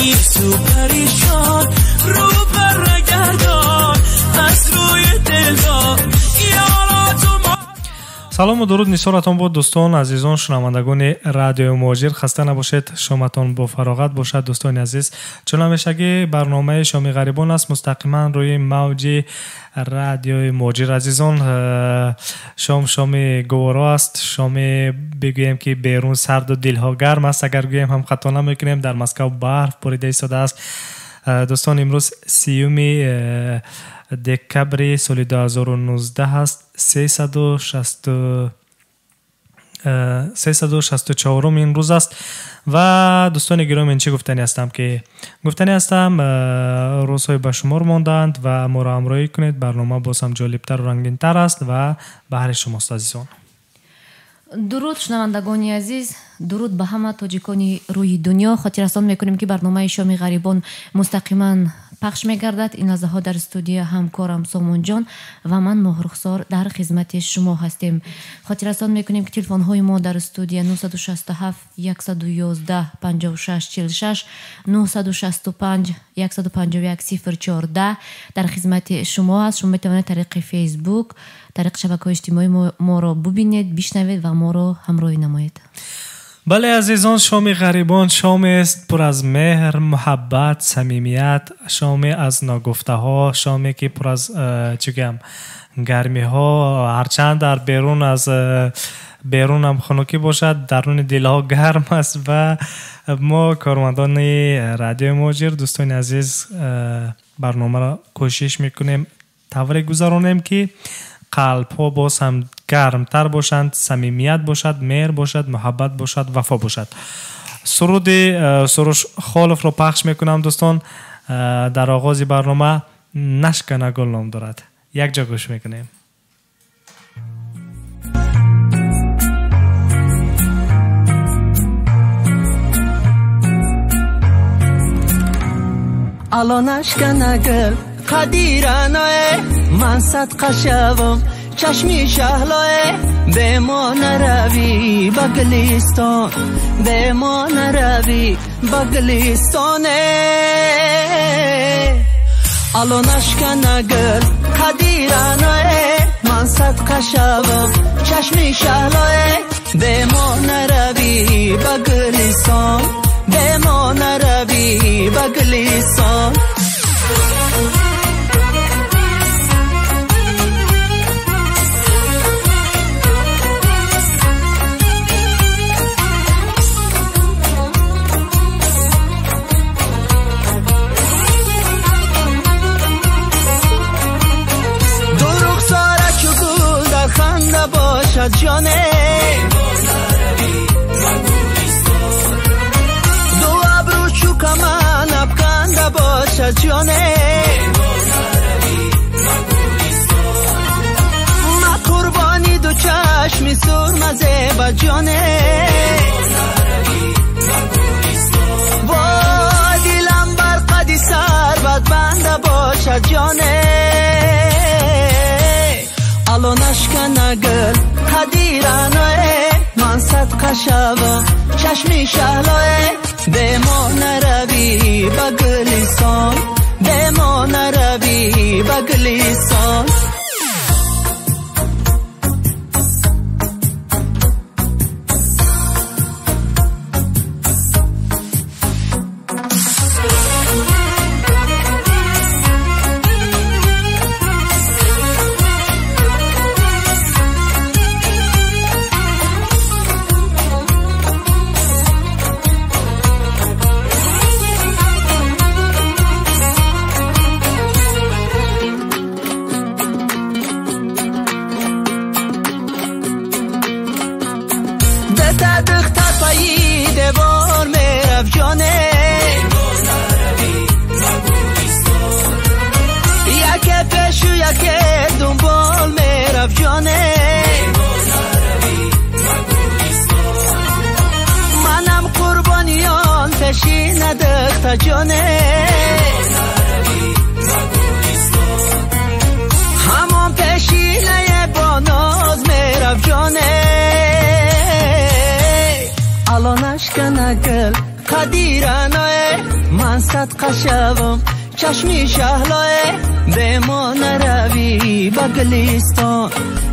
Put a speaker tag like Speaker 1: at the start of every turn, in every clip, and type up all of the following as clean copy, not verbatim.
Speaker 1: گیسو پریشان رو برگردان از روی دلها
Speaker 2: салому дуруд нисоратон бод дӯстон азизон шунавандагони радиои муҳоҷир хаста набошед шоматон бо фароғат бошад дӯстони азиз чун ҳамешагӣ барномаи шоми ғарибон аст мустақиман рӯи мавҷи радиои муҳоҷир азизон шом шоми гуворо аст шоми бигӯем ки берун сарду дилҳо гарм аст агар гӯем ҳам хато намекунем дар Москав барф борида истодааст дӯстон имрӯз 30 декабри соли 2019 аст 364 рӯз аст ва дӯстони гиромӣ чӣ гуфтанӣ ҳастам ки гуфтанӣ ҳастам рӯзҳои ба шумор мондаанд ва моро ҳамроҳӣ кунед барнома боз ҳам ҷолибтару рангинтар аст ва баҳри шумост азизон
Speaker 3: дуруд шунавандагони азиз дуруд ба ҳама тоҷикони рӯи дунё хотиррасон мекунем ки барномаи шоми ғарибон мустақиман пахш мегардад ин лаҳзаҳо дар студия ҳамкорам Сомонҷон ва ман Моҳрухсор дар хизмати шумо ҳастем хотиррасон мекунем ки телефонҳои мо дар студия 967 111 5646 965 151 014 дар хизмати шумо аст шумо метавонед тариқи фейсбук тариқи шабакаҳои иҷтимоӣ моро бубинед бишнавед ва моро ҳамроҳӣ намоед
Speaker 2: бале азизон шоми ғарибон шомест пур аз меҳр муҳаббат самимият шоме аз ногуфтаҳо шоме ки пур аз чӣ гӯям гармиҳо ҳарчанд дар берун аз берун ҳам хунукӣ бошад даруни дилҳо гарм аст ва мо кормандони радиои муҳоҷир дӯстони азиз барномаро кӯшиш мекунем тавре гузаронем ки қалбҳо боз ҳам гармтар бошанд самимият бошад меҳр бошад муҳаббат бошад вафо бошад суруди суруш холовро пахш мекунам дӯстон дар оғози барнома нашкана гул ном дорад якҷо гӯш мекунем
Speaker 1: ало нашкана гул қадираное ман садқа шавам чашми шаҳлое бе мо наравӣ ба гулистон бе мо наравӣ ба гулистоне ало нашкана гул қадираное ман садқа шавам чашми шаҳлое бе мо наравӣ ба гулистон бе мо наравӣ ба гулистон جانه دو ابرو چوکا من افکنده باشد جانه ما قربانی دو چشمی سرمزه با جانه با دیلم بر قدی سر بد بنده باشد جانه الو نشکنه گل قدیرانه من صدقه شوم چشمی شهلاه به ما نروی با گلیسان به ما نروی با گلیسان منم قربانیان پیشی ندخت جانه همان پیشی نه با ناز میرف جانه الانش کنه گل قدیرانه من من صدقه شوم چشمی شهلای به ما نروی بگلیستان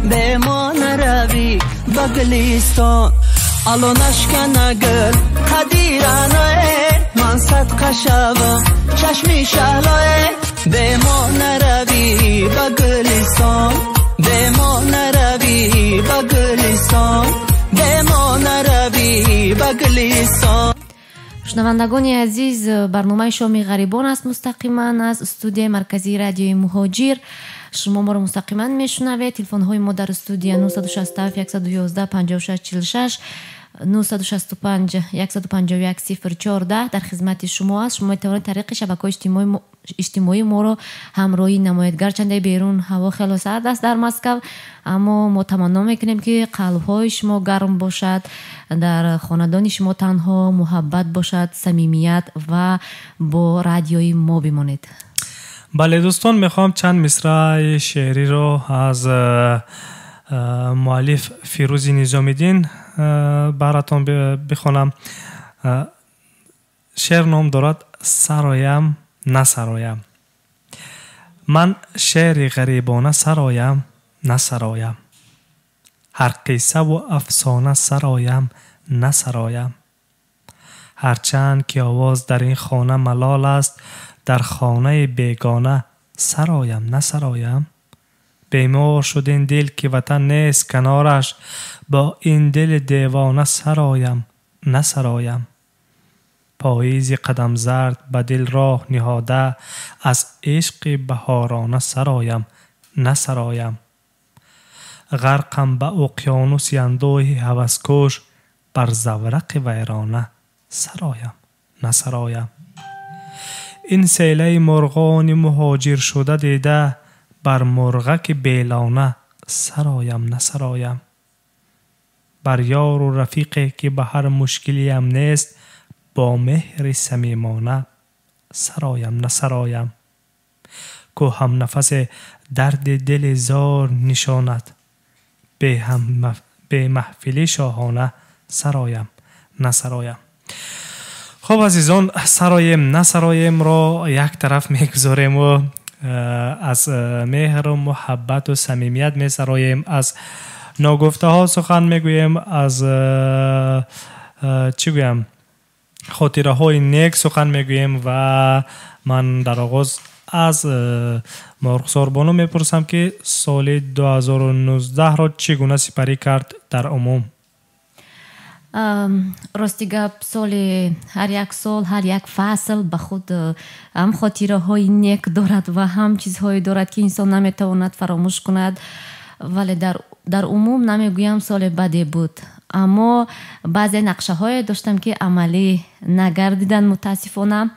Speaker 1: به ما نروی بگلیستان الو نشکنه گل قدیرانه من صدقه شوم چشمی شهلای به ما نروی بگلیستان به ما نروی بگلیستان به ما نروی بگلیستان.
Speaker 3: شنوندگان عزیز، برنامه شام غریبان است مستقیما از استودیو مرکزی رادیوی مهاجر. شما ما رو مستقیما میشنوید. تلفن های ما در استودیو 967 111 5646 965 151 014 در خدمت شما است. شما میتوانید طریق شبکه‌های اجتماعی ما رو همراهی نمایید. گرچند بیرون هوا خیلی سرد است در مسکو، اما ما تمنا میکنیم که قلب‌های شما گرم باشد، در خاندان شما تنها محبت باشد، صمیمیت و با رادیوی ما بمانید.
Speaker 2: بله دوستان، میخوام چند مصرع شعری رو از مؤلف فیروز نظامی‌دین براتون بخونم. شعر نام دارد سرایم نسرایم. من شعر غریبانه سرایم نسرایم، هر قصه و افسانه سرایم نسرایم. هرچند که آواز در این خانه ملال است، در خانه بیگانه سرایم نسرایم. بیمار شد این دل که وطن نیست کنارش، با این دل دیوانه سرایم نسرایم. پاییزی قدم زرد به دل راه نهاده، از عشق بهارانه سرایم نسرایم. غرقم به اقیانوس اندوه هوسکش، بر زورق ویرانه سرایم نسرایم. این سیله مرغان مهاجر شده دیده، بر مرغک بیلانه سرایم نسرایم. بر یار و رفیقی که به هر مشکلی هم نیست، با مهر صمیمانه سرایم نسرایم. کو هم نفس درد دل زار نشاند، به محفلی شاهانه سرایم نسرایم. خب عزیزان، سرایم نسرایم را یک طرف میگذاریم و از مهر و محبت و صمیمیت میسرایم، از ناگفته ها سخن میگویم، از چی گویم خاطره های نیک سخن میگویم. و من در آغاز از مرغزار بانو میپرسم که سال 2019 را چگونه سپری کرد در عموم؟
Speaker 3: راستی گپ، سال هر یک سال هر یک فصل به خود هم خاطره های نیک دارد و هم چیزهایی دارد که انسان نمیتواند فراموش کند. ولی در عموم نمیگویم سال بدی بود، اما بعضی نقشه های داشتم که عملی نگردیدن متاسفانه.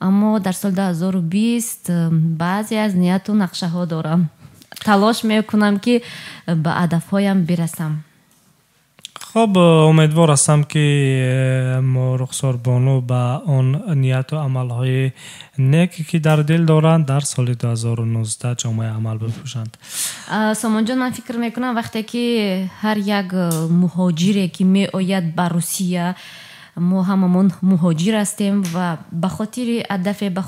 Speaker 3: اما در سال 2020 بعضی از نیت و نقشه ها دارم، تلاش میکنم که به هدف هایم برسم.
Speaker 2: خب امیدوار هستم که رخسار بانو به اون نیت و عملهای نیکی که در دل دارند در سال 2019 جامعه عمل بپوشند.
Speaker 3: سامان جان، من فکر میکنم وقتی که هر یک مهاجری که می آید به روسیه، ما هممون مهاجر هستیم و به خاطر هدف، به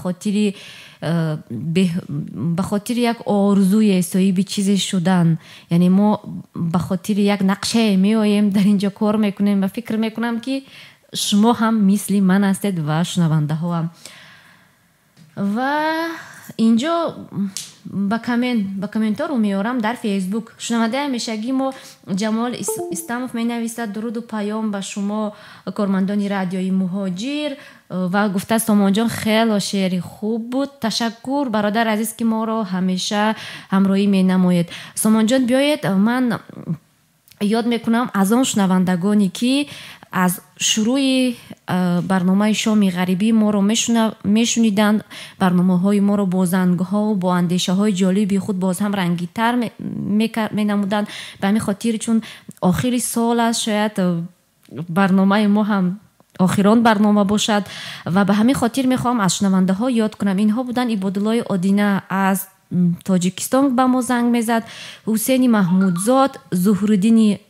Speaker 3: خاطر یک آرزوی صاحب چیزی شدن، یعنی ما به خاطر یک نقشه می آییم در اینجا کار میکنیم و فکر میکنم که شما هم مثل من هستید و شنونده ها هم. و اینجا با کامنتار رو میارم در فیسبوک. شنونده همیشگی ما جمال استاموف می نویسد درود و پیام به شما کارمندان رادیوی مهاجر و گفته سامان جان خیلی شعری خوب بود، تشکر برادر عزیز که ما رو همیشه همراهی می نماید. سامان جان بیایید، من یاد میکنم از آن شنوندگانی که از شروع برنامه شام غریبی ما رو میشنیدند، برنامه های ما رو با زنگ ها و با اندیشه های جالبی خود باز هم رنگی‌تر می نمودند. به همین خاطر چون آخری سال است، شاید برنامه ما هم آخران برنامه باشد و به همین خاطر میخوام از شنونده ها یاد کنم. اینها بودن عبادالله آدینه از تاجیکستان به ما زنگ میزد، حسین محمودزاد،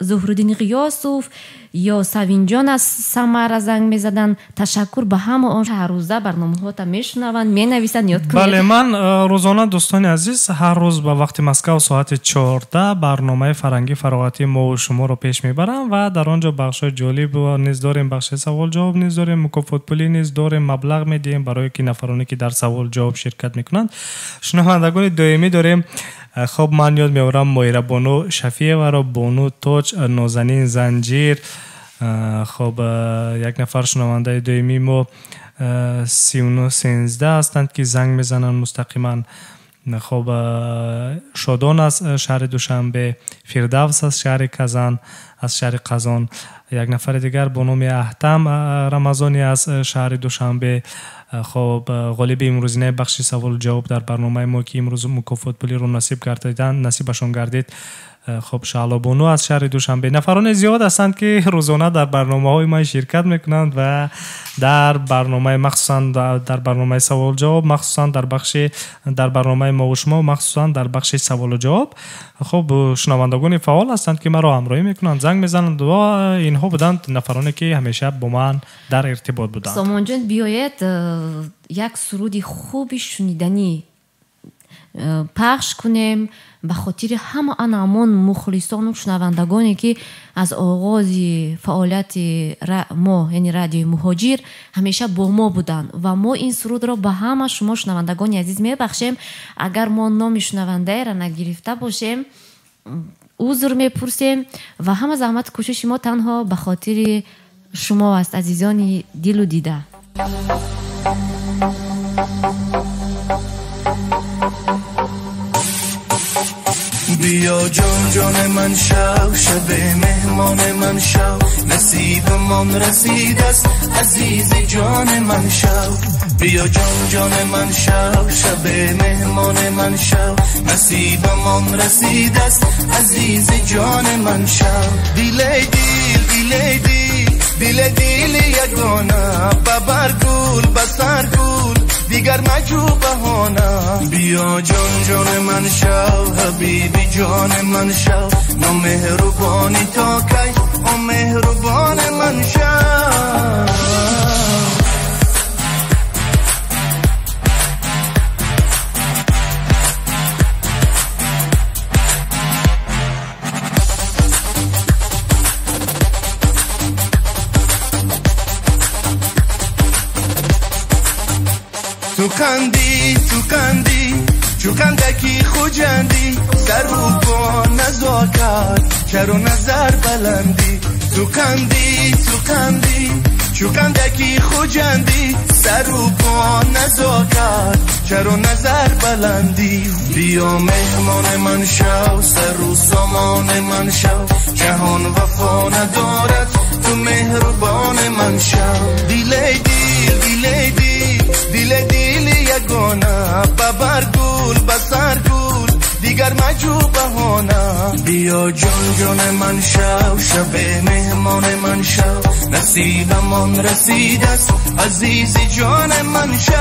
Speaker 3: زهرالدین غیاسوف، ё Савинҷон аз Самара занг мезадан. Ташаккур ба ҳама он ҳар рӯза барномаҳота мешунаванд, менависанд, ёд кунед.
Speaker 2: бале, ман рӯзона дӯстони азиз ҳар рӯз ба вақти Москав соати 14 барномаи фарҳангӣ фароғатии мову шуморо пеш мебарам ва дар он ҷо бахшҳои ҷолиб низ дорем, бахши савол ҷавоб низ дорем, мукофотпулӣ низ дорем, маблағ медиҳем барои ки нафароне ки дар савол ҷавоб ширкат мекунанд. шунавандагони доимӣ дорем. خب من یاد میارم مایره بانو شفیعه و بانو تاج نازنین زنجیر. خب یک نفر شنونده دویمی ما 3913 هستند که زنگ میزنن مستقیما. خب شادان از شهر دوشنبه، فردوس از شهر کزان، از شهر قزان. یک نفر دیگر به نام احتم رمضانی از شهر دوشنبه. خب غالب امروزینه بخش سوال و جواب در برنامه ما که امروز مکافات پولی رو نصیبشون گردید. خب شعلابانو از شهر دوشنبه. نفران زیاد هستند که روزانه در برنامه‌های ما شرکت میکنند و در برنامه مخصوصا در برنامه سوال و جواب، مخصوصا در برنامه ما و شما، مخصوصا در بخش سوال و جواب. خب شنوندگان فعال هستند که مرا همراهی میکنند، زنگ میزنند و اینها بودند نفرانی که همیشه با من در ارتباط بودند.
Speaker 3: سامان جان بیاید یک سرودی خوبی شنیدنی پخش کنیم به خاطر همه آن مخلصان و شنوندگانی که از آغاز فعالیت ما یعنی رادیو مهاجر همیشه با ما بودند و ما این سرود را به همه شما شنوندگان عزیز میبخشیم. اگر ما نام شنونده را نگرفته باشیم عذر میپرسیم و همه زحمت کوشش ما تنها به خاطر شما است عزیزان دل و دیده.
Speaker 4: بیا جان جان من شو، شب مهمان من شو، نصیب من رسید است عزیز جان من شو. بیا جان جان من شو، شب مهمان من شو، نصیب من رسید است عزیز جان من شو. دیل یگانه ببر گل بسر گل دیگر مجو بهانه. بیا جان جان من شو، حبیبی جان من شو، نامهربانی تا کی آن مهربان من شو. تو کندکی خوجندی سر و پا نزاکت شر و نظر بلندی. تو کندکی خوجندی سر و پا نزاکت شر و نظر بلندی. بیا مهمان من شو، سر و سامان من شو، جهان وفا ندارد تو مهربان من شو. دیل یگانه ببر گل بسر گل دیگر مجو بهانه. بیا جان جان من شو، شب مهمان من شو، نصیب من رسید است عزیز جان من شو.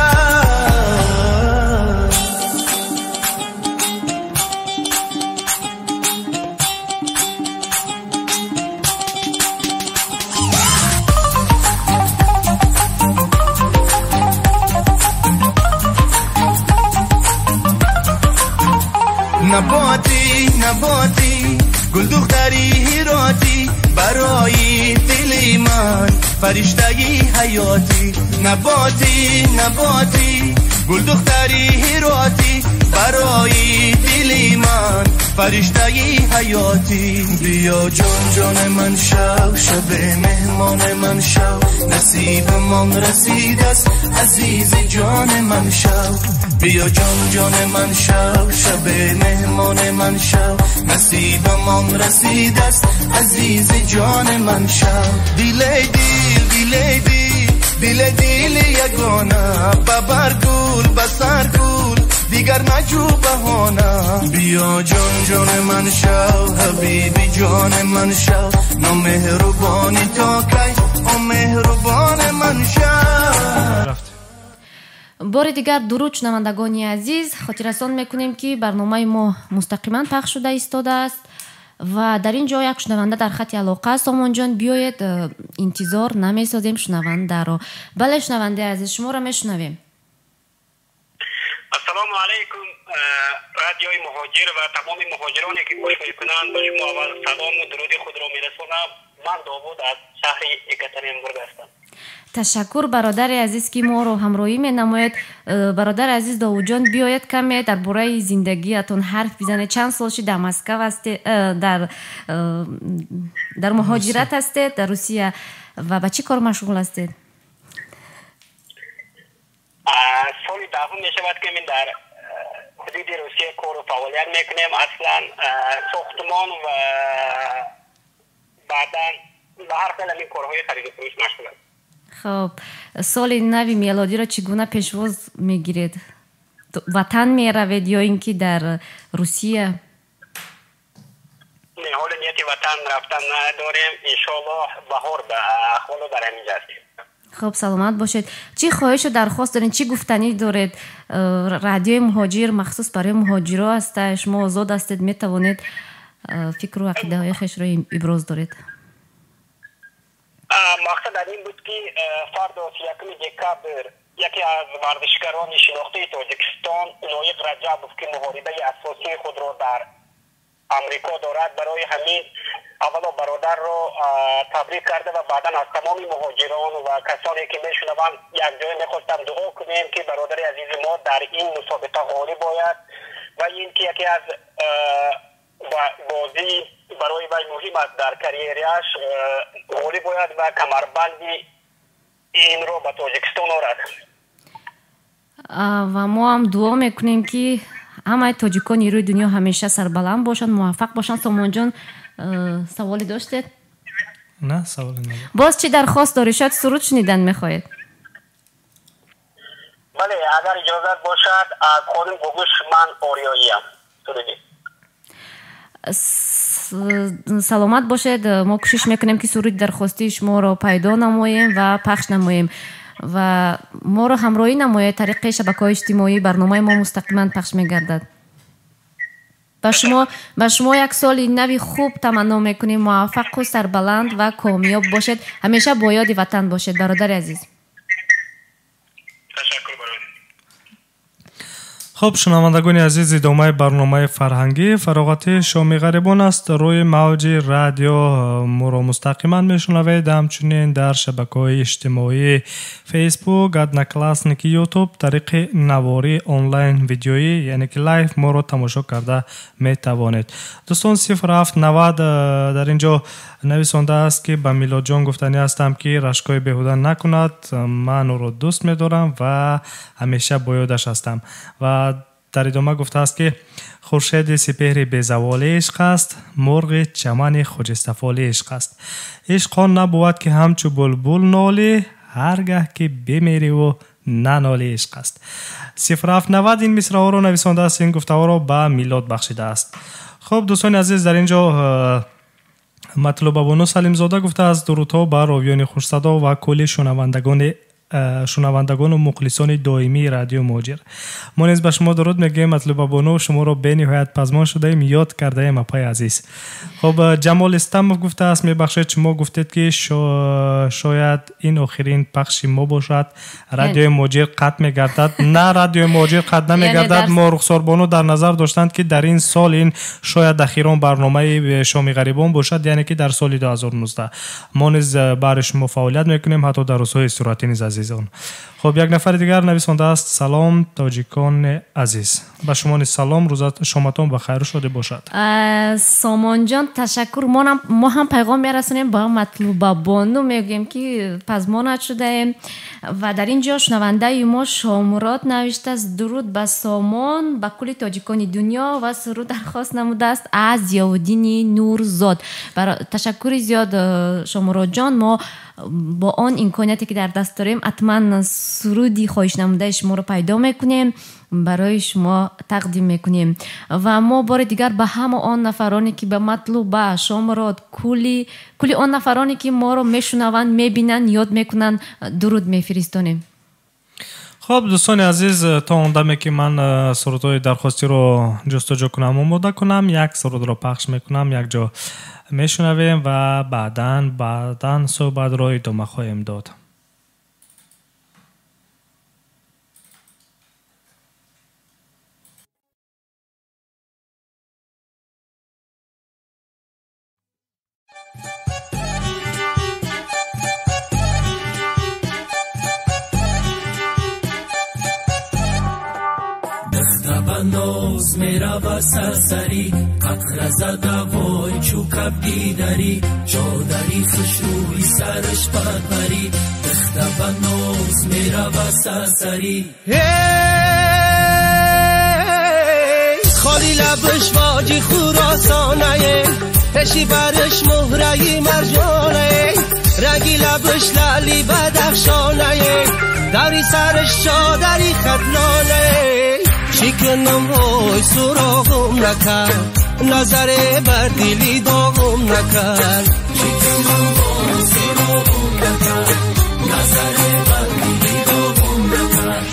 Speaker 4: نباتی گل دختری هیراتی برای دل من فرشتگی حیاتی. نباتی گل دختری هیراتی برای دل من فرشتگی حیاتی. بیا جان جان من شو، شب مهمان من شو، نصیب من رسید است عزیز جان من شو. بیا جان جان من شو، شب مهمان من شو، نصیب من رسید است عزیز جان من شو. دیل یگانه ببر گل بسر گل دیگر مجو بهانه. بیا جان جان من شو، حبیبی جان من شو، نامهربانی تا کی آن مهربان من شو.
Speaker 3: بار دیگر درود شنوندگان عزیز، خاطررسان میکنیم که برنامه ما مستقیما پخش شده ایستاده است و در اینجا یک شنونده در خط علاقه است. سامان جان بیاید، انتظار نمیسازیم شنونده رو. بله شنونده عزیز، شما رو میشنویم.
Speaker 5: السلام علیکم رادیوی مهاجر و تمام مهاجرانی که گوش میکنند، به شما اول سلام و درود خود را میرسونم. من داوود از شهر یکاترینبورگ هستم.
Speaker 3: تشکر برادر عزیز که ما رو همراهی می نماید. برادر عزیز داوود جان بیاید کمی درباره زندگیتون حرف بزنید. چند سالش در مسکو هستید، در مهاجرت هستید در روسیه و به چی کار مشغول هستید؟
Speaker 5: سال دهم می شود که من در حدود روسیه کار و فعالیت میکنیم. اصلا ساختمان و بعدا به هر حال این کارهای خرید و فروش مشغول هستم.
Speaker 3: خب سال نوی میلادی را چگونه پیشواز میگیرید؟ وطن میروید یا اینکه در روسیه؟
Speaker 5: نه، حال نیت وطن رفتن نداریم. انشالله بهار به خانه در همینجا هستیم.
Speaker 3: خب سلامت باشید. چی خواهش و درخواست دارین؟ چی گفتنی دارید؟ رادیوی مهاجر مخصوص برای مهاجرا هست، شما آزاد هستید، میتوانید فکر و عقیده های خویش را ابراز دارید.
Speaker 5: مقصد در این بود که فردا 1 دکبر یکی از ورزشکاران شناخته تاجیکستان لایق رجبوف که محاربه اساسی خود را در امریکا دارد، برای همین اولا برادر را تبریک کرده و بعدا از تمام مهاجران و کسانی که میشنوند یک جای میخواستم دعا کنیم که برادر عزیز ما در این مسابقه غالب باید و این که یکی از بازی برای وی مهم است در کریرش غالب باید و کمربندی این رو به تاجیکستان آورد.
Speaker 3: و ما هم دعا میکنیم که همه تاجیکان روی دنیا همیشه سربلند باشند، موفق باشند. سامان جان سوالی داشتید؟
Speaker 2: نه سوالی ندارم.
Speaker 3: باز چی درخواست داری؟ شاید سرود شنیدن میخواهید؟
Speaker 5: بله اگر اجازت باشد از خانم گوگوش من آریایی ام. سرودی.
Speaker 3: سلامت باشید. ما کوشش میکنیم که سرود درخواستی شما رو پیدا نماییم و پخش نماییم و ما رو همراهی نمایید. طریق شبکه‌های اجتماعی برنامه ما مستقیما پخش میگردد. به شما یک سال نوی خوب تمنا میکنیم. موفق و سربلند و کامیاب باشید. همیشه با یاد وطن باشید برادر عزیز.
Speaker 2: خب شنوندگان عزیز، ادامه برنامه فرهنگی فراغت شام غریبان است. روی موج رادیو ما را مستقیما میشنوید، همچنین در شبکه‌های اجتماعی فیسبوک، ادناکلاسنیک، یوتیوب طریق نواری آنلاین ویدیویی یعنی که لایو ما را تماشا کرده میتوانید. دوستان 0790 در اینجا نویسنده است که به میلاد جان گفتنی هستم که رشکای بیهوده نکند، من او را دوست می‌دارم و همیشه با یادش هستم. و در ادامه گفته است که خورشید سپهر بیزوال عشق است، مرغ چمن خجستفال عشق است. عشق آن نبود که همچو بلبل نالی، هرگاه که بمیری و ننالی عشق است. 0790 این مصرع‌ها را نویسنده است، این گفته‌ها را به میلاد بخشیده است. خب دوستان عزیز، در اینجا مطلوب بانو سلیم زاده گفته از درودها به راویان خوش‌صدا و کل شنوندگان و مخلصان دائمی رادیو مهاجر. ما نیز به شما درود میگیم. مطلوب بانو شما را به نهایت پزمان شده ایم، یاد کرده ایم اپای عزیز. خب جمال استم گفته است میبخشید شما گفتید که شاید این آخرین پخش ما باشد، رادیو مهاجر قطع میگردد. نه رادیو مهاجر قطع نمیگردد. ما رخسار بانو در نظر داشتند که در این سال این شاید اخیران برنامه شام غریبان باشد، یعنی که در سال 2019 ما نیز برای شما فعالیت میکنیم، حتی در روزهای استراحتی نیز عزیزان. خب یک نفر دیگر نویسنده است. سلام تاجیکان عزیز، به شما نیز سلام، روزت شامتون بخیر شده باشد.
Speaker 3: سامان جان تشکر. ما هم پیغام میرسونیم با مطلوب بانو میگیم که پزمان شده ایم و در اینجا شنونده ما شامرات نوشته است درود به سامان، به کل تاجیکان دنیا و سرود درخواست نموده است از ضیاءالدین نورزاد. تشکر زیاد شامرات جان. ما با آن امکاناتی که در دست داریم حتما سرودی خواهش نموده شما رو پیدا میکنیم، برای شما تقدیم میکنیم و ما بار دیگر به همه آن نفرانی که به مطلوب شامرات کلی آن نفرانی که ما رو میشنوند میبینن یاد میکنن درود میفرستونیم.
Speaker 2: خب دوستان عزیز، تا اون دمی که من سرودهای درخواستی رو جستجو کنم آماده کنم، یک سرود رو پخش میکنم، یک جا میشنویم و بعداً صحبت رو ادامه خواهیم داد.
Speaker 6: نوز میرا و سرسری قطر زده وای چو کبگی داری چادری خوشروی سرش پرپری دخته به نوز میرا و سرسری
Speaker 1: خالی لبش واجی خوراسانه پشی برش مهرهی مرجانه رنگی لبش لالی بدخشانه داری سرش چادری خطلانه شکنم وای سراغم نکرد نظر بر دلی داغم نکرد
Speaker 6: شکنم وای سراغم نکرد نظر بر دلی داغم نکرد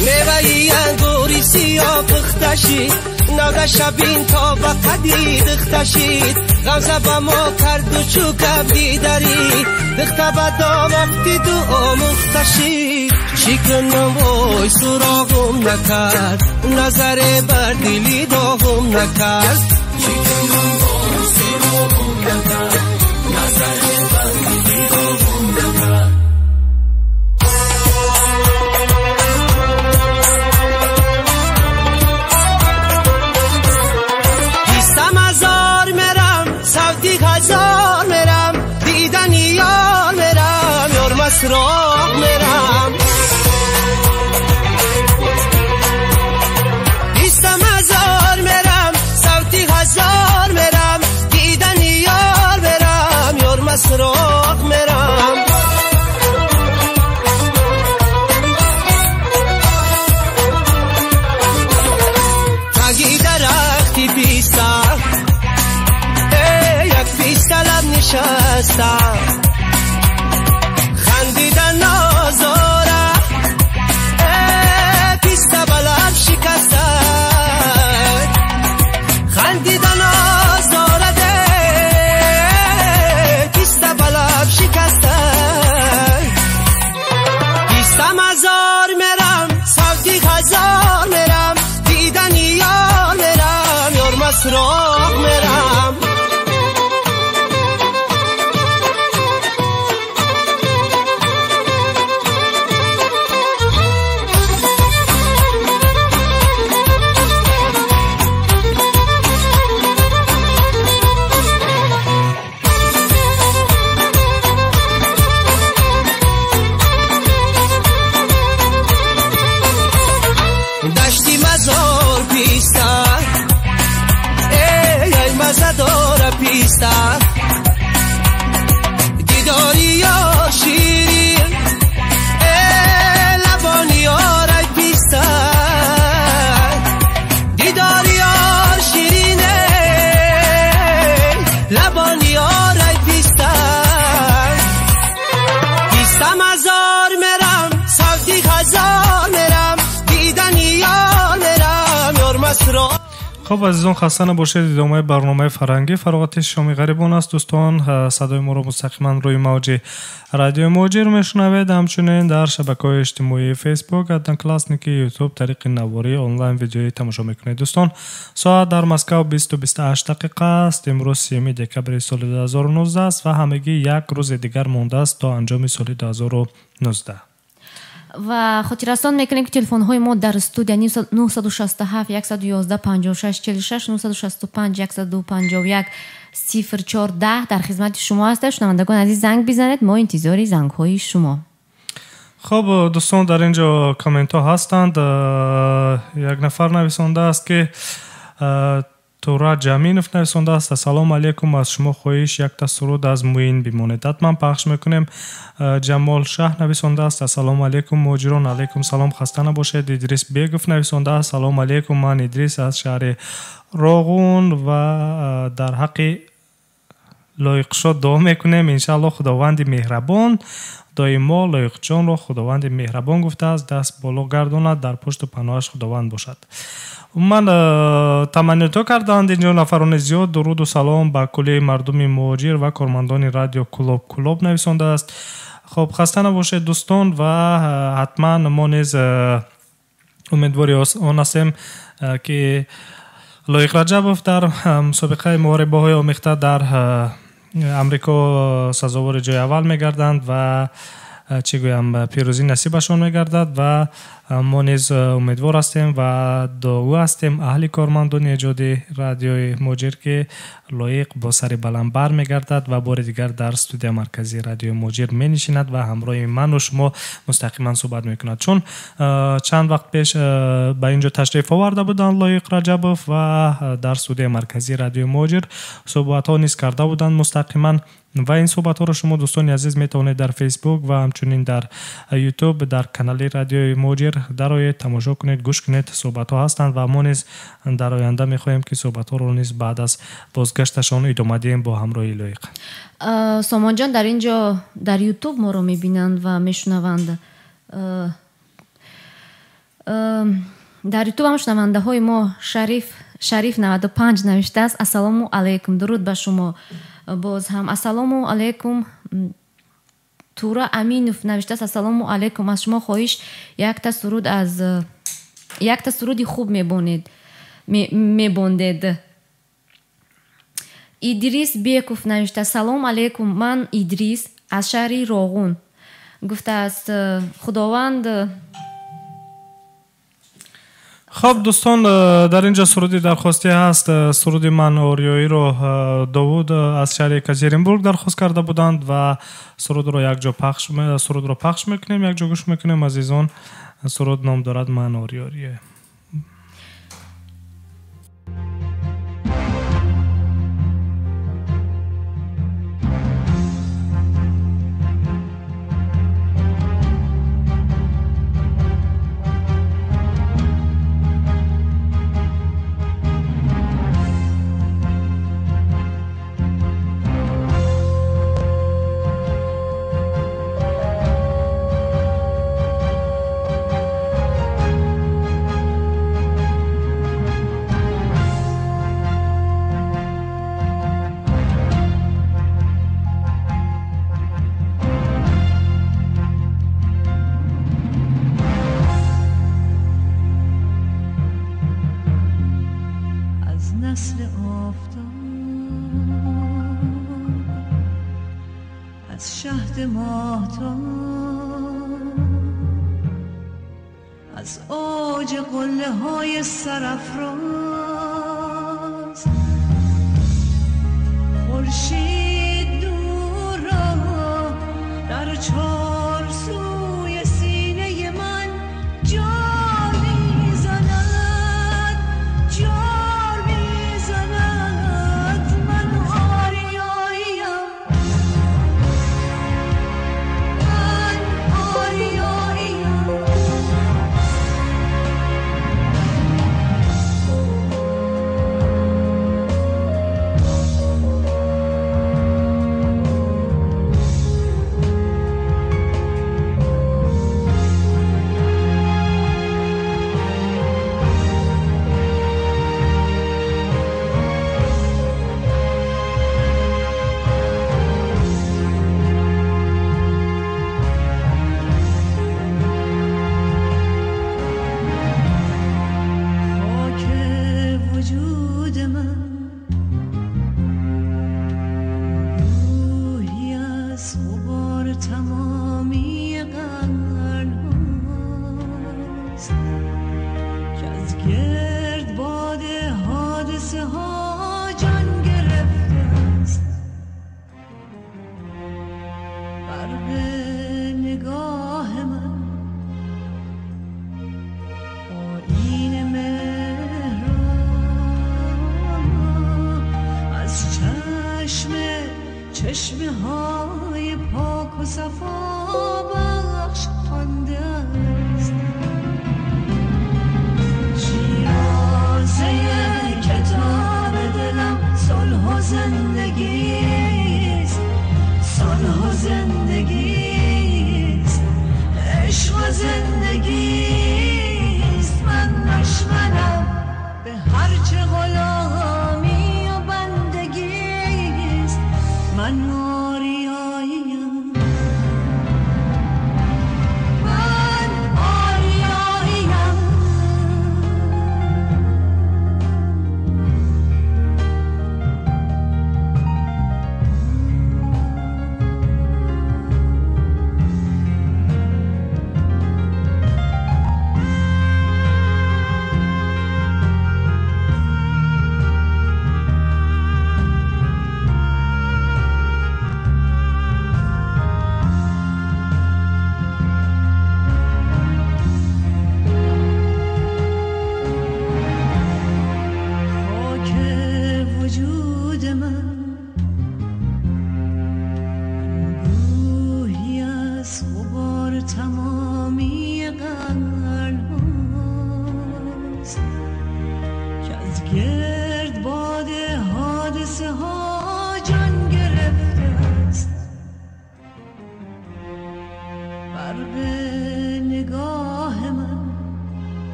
Speaker 1: میوهی انگوری سیاه پختشی ناگه شبین تا با قدی دختشید غمزه با ما کرد و چو کبگی داری دخته با دا وقتی دو آمختشید شکنم وای سراغم نکرد نظر بر دلی داغم نکرد
Speaker 6: شکنم وای سراغم نکرد نظر بر دلی داغم نکرد
Speaker 1: هزار میرم دیدن یار میرم یار مسراغ میرم 20,000 میرم صوتی 1000 میرم دیدن یار میرم یار مسراغ میرم تگی درختی بیستم طلب نشستم خندیدن نازاره پیسته بلب شکسته خندیدن نازاره پیسته بلب شکسته 20,000 میرم صوتی 1000 میرم دیدن یار میرم یار مسراغ میرم پیستا دیداری یا شیرین لبانی یا رای پیستا دیداری یا شیرین لبانی یا رای پیستا 20,000 میرم صوتی 1000 میرم دیدن یار میرم یار مسراغ.
Speaker 2: خب عزیزان خسته نباشید. ادامه برنامه فرهنگی فراغت شامی غریبان است. دوستان صدای ما رو مستقیما روی موج رادیو موجی رو میشنوید، همچنین در شبکه‌های اجتماعی فیسبوک، ادن کلاسنیک، یوتیوب طریق نواری آنلاین ویدیویی تماشا میکنید. دوستان ساعت در مسکو 20:28 دقیقه است. امروز 3 دکبر سال 2019 است و همگی یک روز دیگر مونده است تا انجام سال 2019.
Speaker 3: و خاطرستان میکنیم که تلفن های ما در استودیو 967 111 56 46 965 151 0410 در خدمت شما هست. شنوندگان عزیز زنگ بزنید، ما انتظار زنگ های شما.
Speaker 2: خب دوستان در اینجا کامنت ها هستند. یک نفر نویسنده است که Тура Ҷаминов нависонда аст. Ассалому алайкум, аз шумо хоҳиш якта суруд аз Муин бимонед. ҳатман пахш мекунем. Ҷамол Шаҳ нависонда аст. Ассалому алайкум муҳоҷирон. Алайкум салом, хаста набошед. Идрис Бегов нависонда аст. Ассалому алайкум, ман Идрис аз шаҳри Роғун ва дар ҳаққи лоиқшод дуо мекунем. Иншаллоҳ худованди меҳрабон доимо лоиқҷонро худованди меҳрабон гуфтааст, даст боло гардонад, дар пушту паноҳаш худованд бошад. ман таманниёто карданд инҷо нафарони зиёд. дуруду салом ба кулли мардуми муҳоҷир ва кормандони радио Кулоб нависондааст. хоб, хаста набошед дӯстон ва ҳатман мо низ умедвори он ҳастем ки Лоиқ Раҷабов дар мусобиқаи муҳорибаҳои омехта дар амрико сазовори ҷои аввал мегарданд ва чӣ гӯям пирӯзӣ насибашон мегардад ва мо низ умедвор ҳастем ва дуо ҳастем аҳли кормандони эҷоди радиои муҳоҷир ки Лоиқ бо сари баланд бармегардад ва бори дигар дар студия марказии радиои муҳоҷир менишинад ва ҳамроҳи ману шумо мустақиман суҳбат мекунад. Чун чанд вақт пеш ба ин ҷо ташриф оварда буданд Лоиқ Раҷабов ва дар студияи марказии радиои муҳоҷир суҳбатҳо низ карда буданд мустақиман ва ин суҳбатҳоро шумо дӯстони азиз метавонед дар Facebook ва ҳамчунин дар YouTube дар канали радиои муҳоҷир дароед тамошо кунед, гӯш кунед. Суҳбатҳо ҳастанд ва мо низ дар оянда мехоҳем ки суҳбатҳоро низ баъд аз бозгашташон идома диҳем бо ҳамроҳи Лоиқ.
Speaker 3: Сомонҷон дар ин ҷо дар YouTube моро мебинанд ва мешунаванд. Дар YouTube ҳам шунавандаҳои мо Шариф 95 навиштааст. Ассалому алайкум, дуруд ба шумо. Боз ҳам ассалому алайкум. Тура Аминов навиштааст. Ассалому алайкум, аз шумо хоҳиш якта суруди хуб мебондед. Идрис Беков навиштааст. Салому алайкум, ман Идрис аз шаҳри Роғун гуфтааст. Худованд.
Speaker 2: хоб дӯстон, дар ин ҷо суруди дархостӣ ҳаст. суруди ман ориёиро Довуд аз шаҳри Екатеринбург дархост карда буданд ва сурудро пахш мекунем, як ҷо гӯш мекунем. азизон, суруд ном дорад ман ориёие.
Speaker 7: از اوج قله های سرافراز خورشید دور را در چار سوی سینه من جار میزند من آریاییم چشمه های پاک و صفا بخش خوانده است. شیرازه کتاب دلم صلح و زندگیست، صلح و زندگیست، عشق و زندگیست. من دشمنم به هرچه غلامی و بندگیست. من آریاییم، من آریاییم.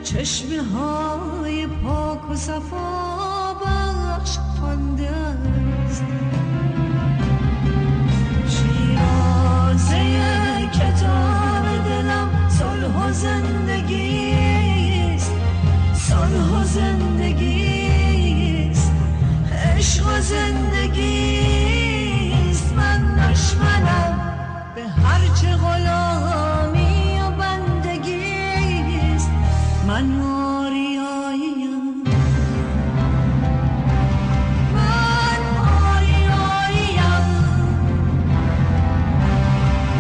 Speaker 7: چشمه های پاک و صفا بخش خوانده است. شیرازه کتاب دلم صلح و زندگیست، صلح و زندگیست، عشق و زندگیست. من دشمنم به هرچه غلامی و بندگیست. من آریاییم، من آریاییم،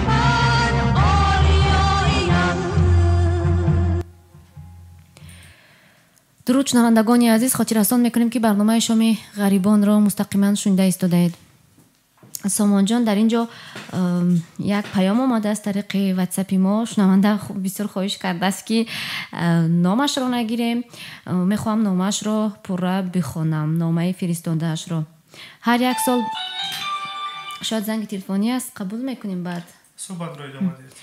Speaker 7: من آریاییم.
Speaker 3: درود شنوندگان عزیز، خاطررسان میکنیم که برنامه شام غریبان را مستقیما شنیده ایستادید. سامان جان، در اینجا یک پیام آمده از طریق واتساپ ما. شنونده بسیار خواهش کرده است که نامش را نگیریم. میخوام نامش را پورا بخونم، نامه فرستاده‌اش را. هر یک سال، شاید زنگ تلفنی است، قبول میکنیم بعد
Speaker 2: صحبت را ادامه دهید.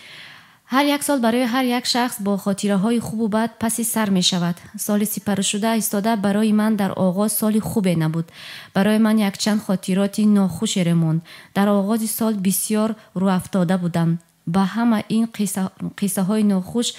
Speaker 3: هر یک سال برای هر یک شخص با خاطره های خوب و بد پس سر می شود. سال سپری شده ایستاده برای من در آغاز سال خوبی نبود. برای من یک چند خاطرات ناخوش رماند. در آغاز سال بسیار رو افتاده بودم. با همه این قصه های ناخوش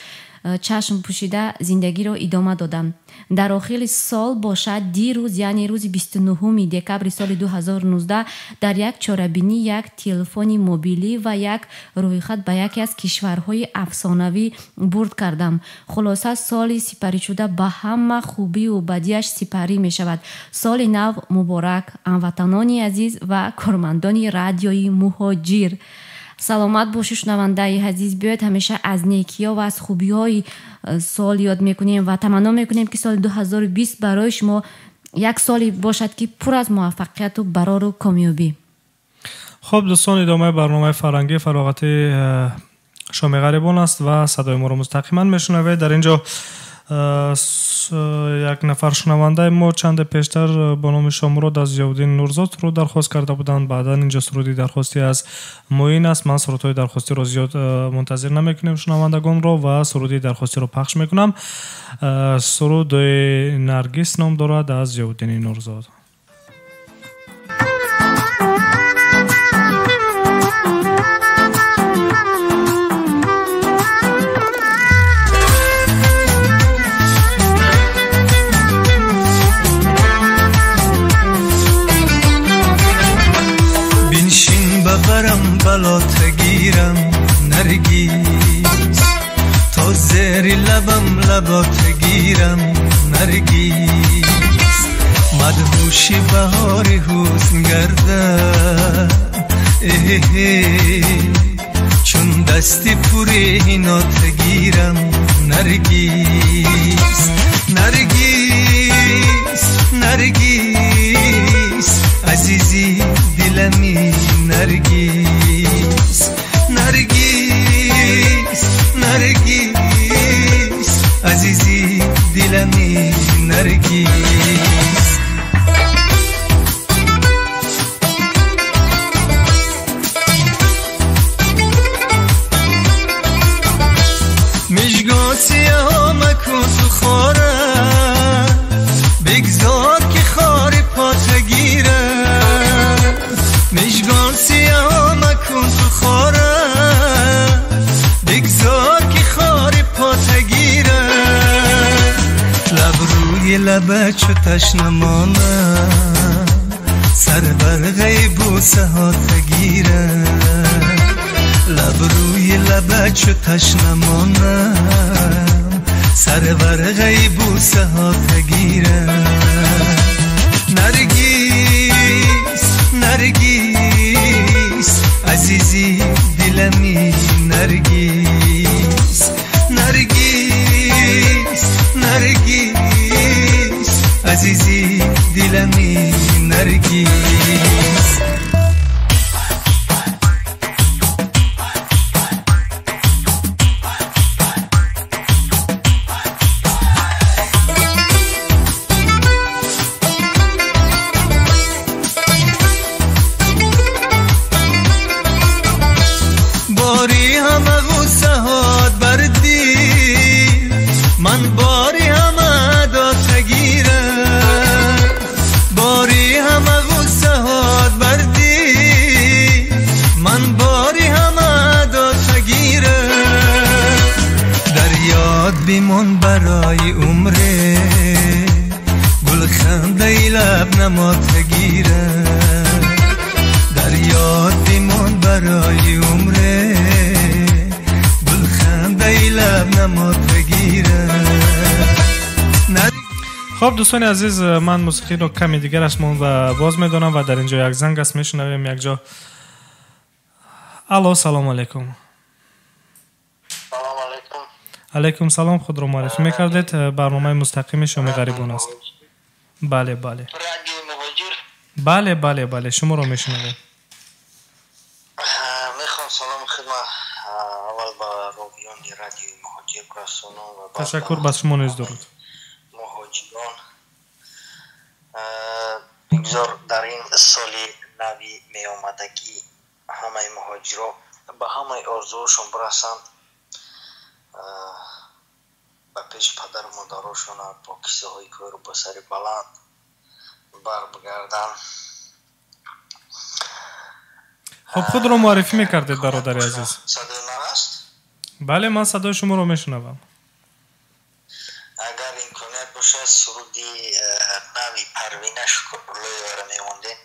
Speaker 3: چشم پوشیده زندگی را ادامه دادم. در آخر سال باشد دیروز، یعنی روز 29 دکبر سال 2019، در یک چاره‌بینی یک تلفن موبیلی و یک رویخط به یکی از کشورهای افسانوی برد کردم. خلاصه سال سپری شده با همه خوبی و بدیش سپری می شود. سال نو مبارک هموطنان عزیز و کارمندان رادیوی مهاجر. سلامت باشی شنونده عزیز. بیاید همیشه از نیکی‌ها و از خوبی‌های سال یاد میکنیم و تمنا میکنیم که سال 2020 برای شما یک سالی باشد که پر از موفقیت و برار و کامیابی.
Speaker 2: خب دوستان، ادامه برنامه فرهنگی فراغت شام غریبان است و صدای ما رو مستقیما میشنوید. در اینجا یک نفر شنونده ما چند پیشتر با نام شامرود از ضیاءالدین نورزاد رو درخواست کرده بودند. بعدا اینجا سرودی درخواستی از معین است. من سرودهای درخواستی رو زیاد منتظر نمیکنیم شنوندگان رو و سرودی درخواستی رو پخش میکنم. سرود نرگس نام دارد از ضیاءالدین نورزاد.
Speaker 4: برم بلات گیرم نرگیز، تا زیر لبم لبات گیرم نرگیز. مدهوشی بهار حسن گردم چون دستی پوری نات گیرم نرگیس نرگیس نرگیس عزیزی دلمی نرگیس نرگیس نرگیس عزیزی دلمی نرگیس مشگاتی ها مکن تو خاره بگذار که خاری پات گیره مشگاتی ها مکن تو خاره بگذار که خاری پات گیره لب روی لبه چو تشنمانه سر بر غیبوسه ها تگیره لب روی لبه چو تشنمانم سر بر غیبوسه ها تگیره نرگیس نرگیس عزیزی دلمی نرگیس نرگیس نرگیس عزیزی دلمی نرگیس باری همه غصه هات بردی من باری همه داد گیره باری همه غصه هات بردی من باری همه داد گیره در یاد بیمون برای عمره گل خنده لب نمات گیره در یاد بیمون برای عمره گل خنده لب نمات بگیره.
Speaker 2: خب دوستان عزیز من موسیقی رو کمی دیگر از من باز میدونم و در اینجا یک زنگ است میشنویم یک جا. الو سلام علیکم.
Speaker 5: سلام علیکم.
Speaker 2: علیکم سلام. خود رو معرفی میکردید؟ برنامه مستقیم شما غریبان است. بله بله.
Speaker 5: رادیو مهاجر.
Speaker 2: بله بله بله شما رو میشنویم.
Speaker 5: میخوام سلام خدمت اول با رویان رادیو مهاجر برسونم و
Speaker 2: تشکر بس شما نیز درود.
Speaker 5: مهاجران بگذار در این سال نوی می آمدگی همه مهاجران به همه آرزوشون برسند به پیش پدر و مادرشون با کیسه های کار و با سر بلند بر بگردن.
Speaker 2: خب خود رو معرفی میکردید برادر عزیز؟
Speaker 5: صدای من است؟
Speaker 2: بله من صدای شما رو میشنوم.
Speaker 5: اگر امکانیت باشه سرودی نوی پروینه شکرلوی را میمونده.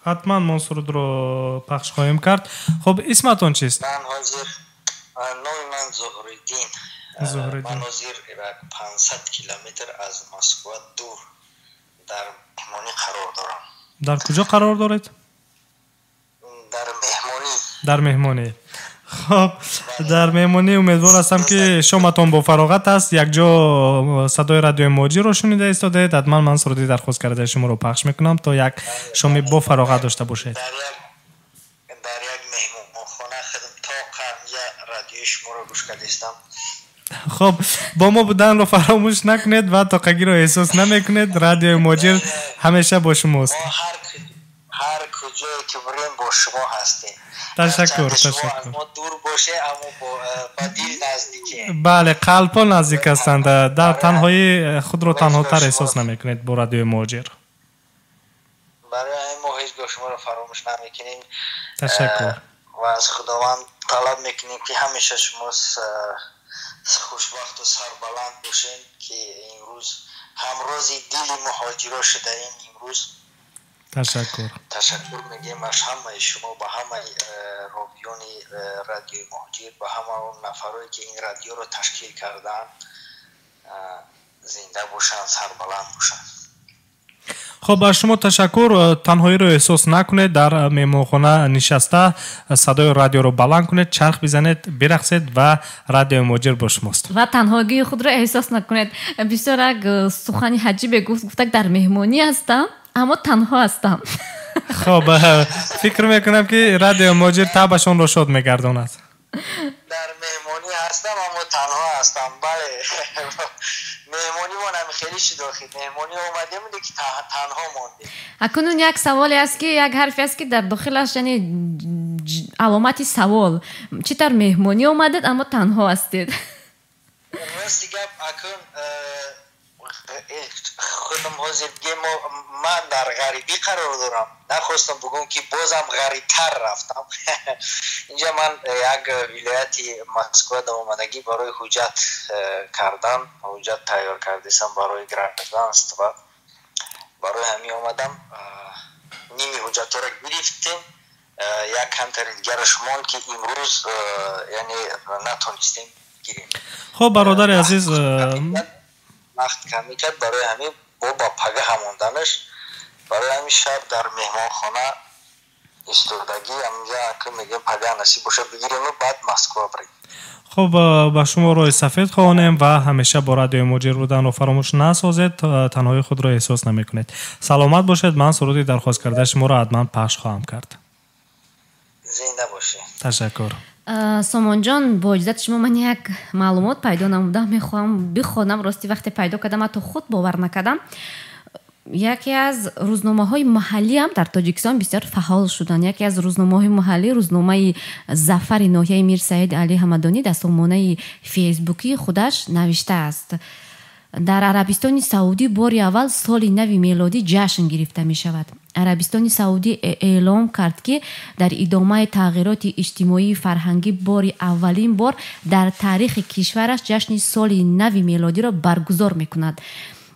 Speaker 2: حتما من سرود رو پخش خواهیم کرد. خب اسمتون چیست؟
Speaker 5: من حاضر نوی من زهردین. من حاضر 500 کیلومتر از مسکو دور در مهمانی قرار دارم.
Speaker 2: در کجا قرار دارید؟
Speaker 5: در مهمانی.
Speaker 2: در مهمانی. خب در مهمانی امیدوار هستم که شماتون با فراغت است یک جا صدای رادیو مهاجر رو شنیده ایستادید. حتما من سرودی درخواست کرده شما رو پخش میکنم تا یک شما با فراغت داشته باشید.
Speaker 5: در یک مهمانخانه تا قرنجه رادیو شما رو گوش کردم.
Speaker 2: خب با ما بودن رو فراموش نکنید و تا قگی رو احساس نمیکنید. رادیو مهاجر همیشه با شماست.
Speaker 5: هر کجایی که بریم با شما هستیم.
Speaker 2: تشکر
Speaker 5: شما
Speaker 2: تشکر.
Speaker 5: از ما دور باشه اما با دل نزدیکه.
Speaker 2: بله قلبا نزدیک هستند. در تنهایی خود رو تنهاتر احساس نمیکنید با رادیو مهاجر.
Speaker 5: برای این ما هیچگاه شما رو فراموش نمیکنیم.
Speaker 2: تشکر.
Speaker 5: و از خداوند طلب میکنیم که همیشه شما خوشبخت و سربلند باشین که امروز همراز دل مهاجرا شده این امروز. تشکر میگیم از همه شما با همه راویان رادیو مهاجر با همه اون نفرایی که این رادیو رو تشکیل کردن. زنده باشن سربلند باشن.
Speaker 2: خب با شما تشکر. تنهایی رو احساس نکنید، در مهمانخانه نشسته صدای رادیو رو بلند کنید، چرخ بزنید، برقصید و رادیو مهاجر با شماست
Speaker 3: و تنهایی خود رو احساس نکنید. بسیار یک سخنی عجیب گفت در مهمانی هستم اما تنها هستم.
Speaker 2: خب فکر میکنم که رادیو مهاجر تابشون رو شاد میگرداند.
Speaker 8: در مهمانی هستم اما تنها هستم. بله مهمانی مونم خیلی شداخید. مهمانی اومده میده که تنها مونده.
Speaker 3: اکنون یک سوالی است که یک حرفی است که در داخلش یعنی علامتی سوال. چطور مهمانی اومدید اما تنها هستید؟
Speaker 8: راستی گپ اکن خودم حاضر بگم من در غریبی قرار دارم. نخواستم بگم که بازم غریبتر رفتم. اینجا من یک ولایتی مسکو در اومدگی برای حجت کردن، حجت تیار کردیسم برای گرانتوانست و برای همین اومدم. نیمی حجت را گرفتیم. یک کمتر دیگر شمال که امروز یعنی نتونستیم گیریم.
Speaker 2: خب برادر عزیز
Speaker 8: وقت کمی کرد برای همین با پگه هموندنش برای همین شب در مهمانخانه استودگی همینجا که میگم پگه نصیب باشه بگیریم و بعد مسکو بریم.
Speaker 2: خب با شما روی سفید خواهیم و همیشه با رادیو مهاجر بودن و فراموش نسازید، تنهایی خود را احساس نمی کنید. سلامت باشید. من سرودی درخواست کرده شما را حتما پخش خواهم کرد.
Speaker 8: زنده باشید.
Speaker 3: تشکر. سامان جان با اجازت شما من یک معلومات پیدا نمودم میخوام بخونم. راستی وقتی پیدا کردم حتی خود باور نکردم. یکی از روزنامه‌های محلی هم در تاجیکستان بسیار فعال شدن. یکی از روزنامه‌های محلی روزنامه ظفر ناحیه میر سعید علی حمدانی در سامانه فیسبوکی خودش نوشته است در عربستان سعودی باری اول سال نو میلادی جشن گرفته می شود. عربستان سعودی اعلام کرد که در ادامه تغییرات اجتماعی فرهنگی باری اولین بار در تاریخ کشورش جشن سال نو میلادی را برگزار می کند.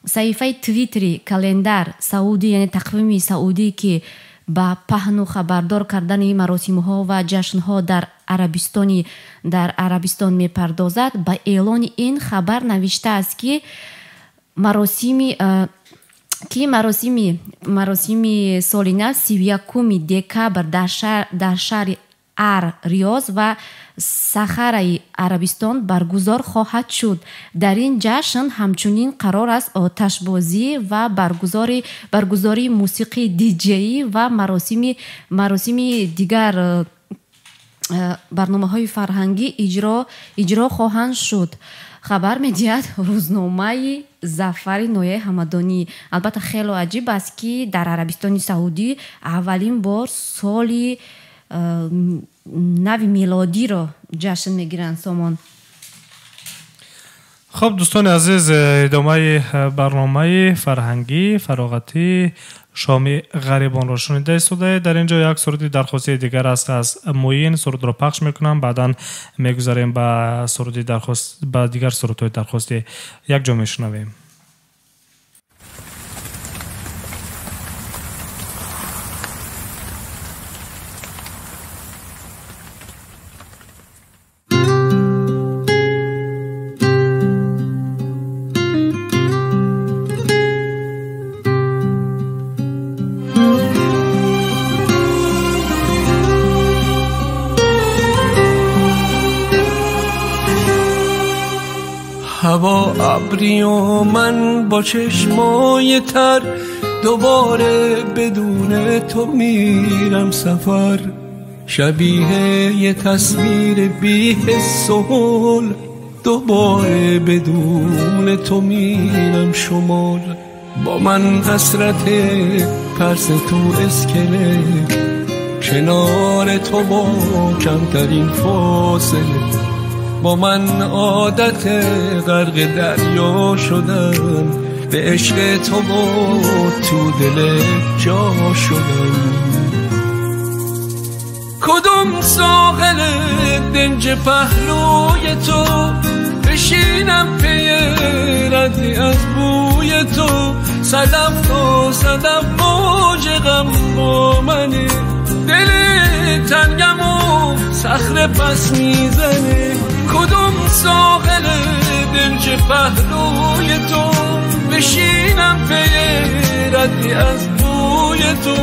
Speaker 3: صحیفه توییتری کلندر سعودی یعنی تقویم سعودی که با پهن و خبردار کردن این مراسم ها و جشن ها در عربستان می پردازد، با اعلان این خبر نوشته است که مراسم سال نو 31 دکبر در شهر ریاض و صخره عربستان برگزار خواهد شد. در این جشن همچنین قرار است آتشبازی و برگزاری موسیقی دیجی و مراسم دیگر برنامه‌های فرهنگی اجرا خواهند شد. خبر می‌دهد روزنامه ظفر ناحیه حمدانی. البته خیلی عجیب است که در عربستان سعودی اولین بار سال نو میلادی را جشن میگیرند. سامان.
Speaker 2: خب دوستان عزیز، ادامه برنامه فرهنگی فراغتی شام غریبان را شنیده استوده. در اینجا یک سرودی درخواستی دیگر است از موین. سرود را پخش میکنم، بعدا میگذاریم با سرودی درخواست با دیگر سرودهای درخواستی یک جا میشنویم.
Speaker 6: هوا ابری و من با چشمای تر دوباره بدون تو میرم سفر. شبیه یه تصویر بی حس و حال دوباره بدون تو میرم شمال. با من حسرت پرس تو اسکله، کنار تو با کمترین فاصله. با من عادت غرق دریا شدن، به عشق تو با تو دل جا شدن. کدوم ساحل دنج پهلوی تو بشینم پی ردی از بوی تو. صدف تا صدف موج غم با منه، دل تنگم و صخره پس میزنه. کدوم ساحل دنج پهلوی تو بشینم پی ردی از بوی تو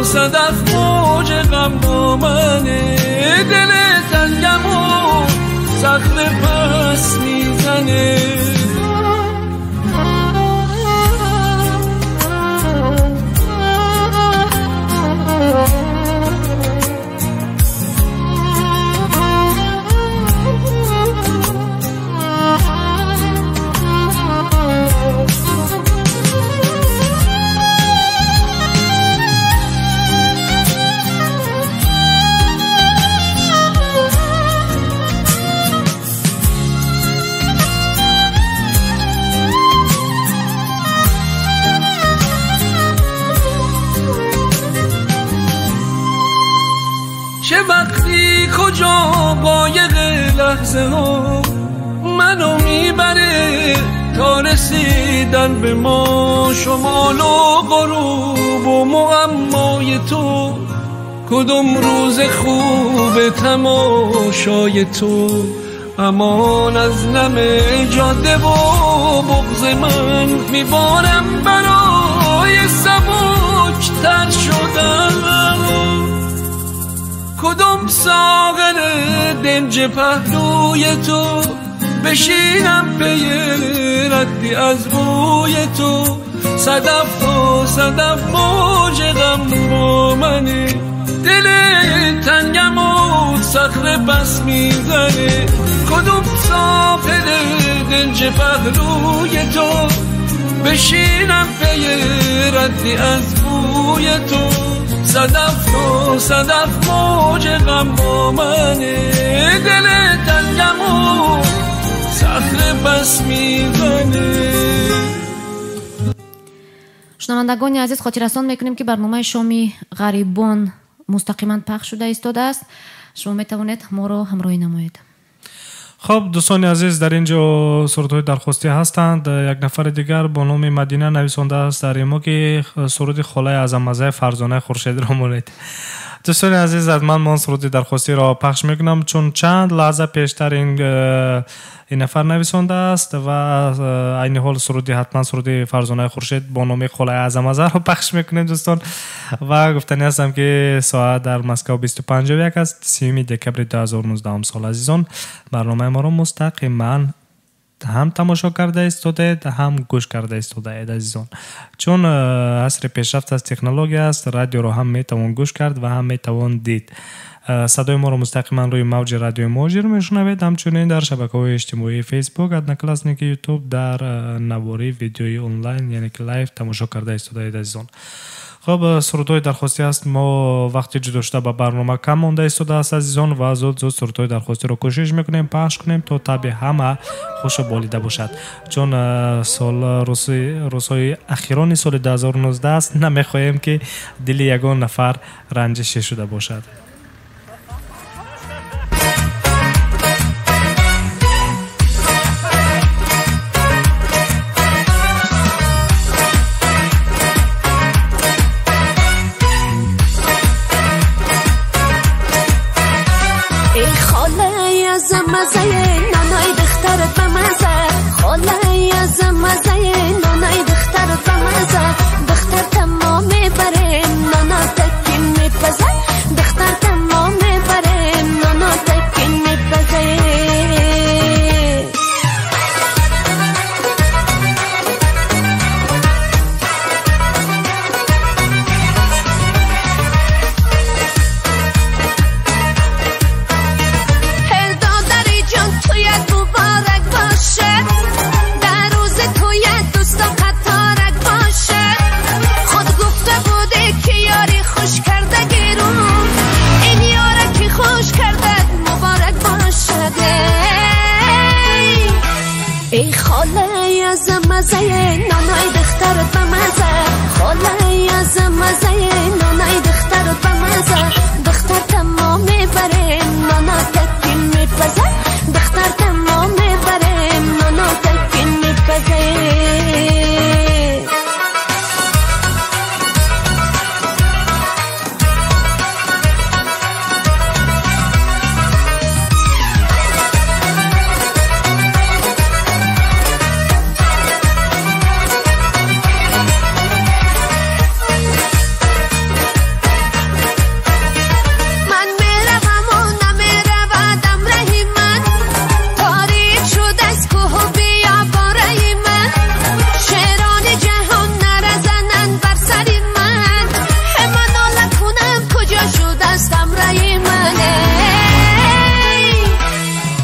Speaker 6: صدف موج غم با منه دل تنگم و صخره پس میزنه چه وقتی کجا قایق لحظه ها منو میبره تا رسیدن به ما شمال و غروب و معمای تو کدوم روز خوب تماشای تو امان از نم جاده و بغض من میبارم برای سبک تر شدن کدوم ساغر دنج پهلوی تو بشینم پی ردی از بوی تو صدف موج غم با منه دل تنگم و صخره بس میزنه کدوم ساغر دنج پهلوی تو بشینم پی ردی از بوی تو صدف موج غم با منه دل تنگم و صخره بس میزنه.
Speaker 3: شنوندگان عزیز خاطررسان میکنیم که برنامه شامی غریبان مستقیما پخش شده ایستاده است. شما میتوانید ما را همراهی نمایید.
Speaker 2: خب دوستان عزیز در اینجا سرودهای درخواستی هستند. یک نفر دیگر با نام مدینه نویسنده است در ایما که سرود خاله اعظم‌مزه فرزانه خورشید را مونید. دوستان عزیز از من سرود درخواستی را پخش میکنم چون چند لحظه پیشتر این نفر نویسنده است و این حال سرودی حتما سرودی فرزانه خورشید با نام خاله اعظم‌مزه را پخش میکنیم دوستان و گفتنی هستم که ساعت در مسکو 25:01 است 30 دکبر 2019 سال. عزیزان برنامه ما را مستقیما هم تماشا کرده ایستاده هم گوش کرده ایستاده اید عزیزان چون عصر پیشرفت از تکنولوژی است. رادیو رو هم میتوان گوش کرد و هم میتوان دید. صدای ما رو مستقیما روی موج رادیو موجی رو میشنوید همچنین در شبکه‌های اجتماعی فیسبوک ادنکلاسنیک یوتیوب در نواری ویدیوی آنلاین یعنی که لایو تماشا کرده ایستاده اید عزیزان. خب سرودهای درخواستی است. ما وقتی جدا شده به برنامه کم مونده ایستاده است عزیزان و زود سرودهای درخواستی رو کوشش میکنیم پخش کنیم تا طبع همه خوش بالیده باشد چون سال روزهای اخیران سال 2019 است نمیخواهیم که دل یگان نفر رنجش شده باشد.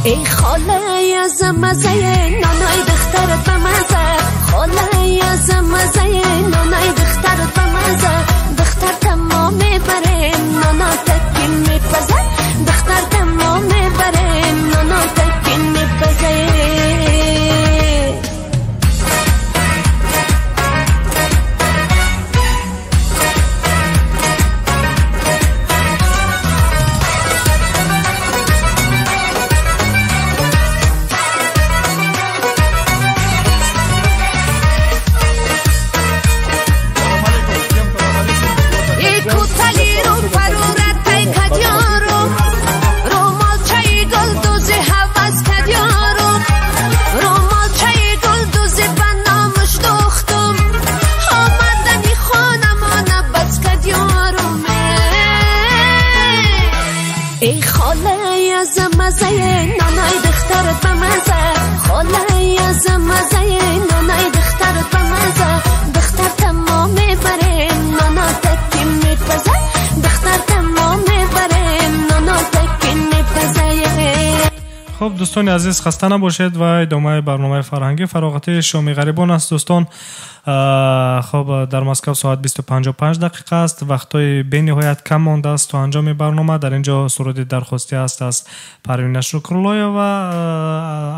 Speaker 7: ای خاله از مزه نانای دخترت به مزه خاله از مزه نانای دخترت به مزه دختر تمام میبره نانا تکین میپزه دختر تمام میبره نانا تکین میپزه ای خاله از مزه نانای دخترت به مزه خاله از مزه نانای دخترت به مزه دختر تمام میبره نانا تکین میپزه دختر تمام میبره نانا تکین میپزه.
Speaker 2: خب دوستان عزیز خسته نباشید و ادامه برنامه فرهنگی فراغتی شامی غریبان است دوستان. خب در مسکو ساعت 20:55 دقیقه است. وقتای به نهایت کم مانده است تا انجام برنامه. در اینجا سرود درخواستی است از پروین شکرالله و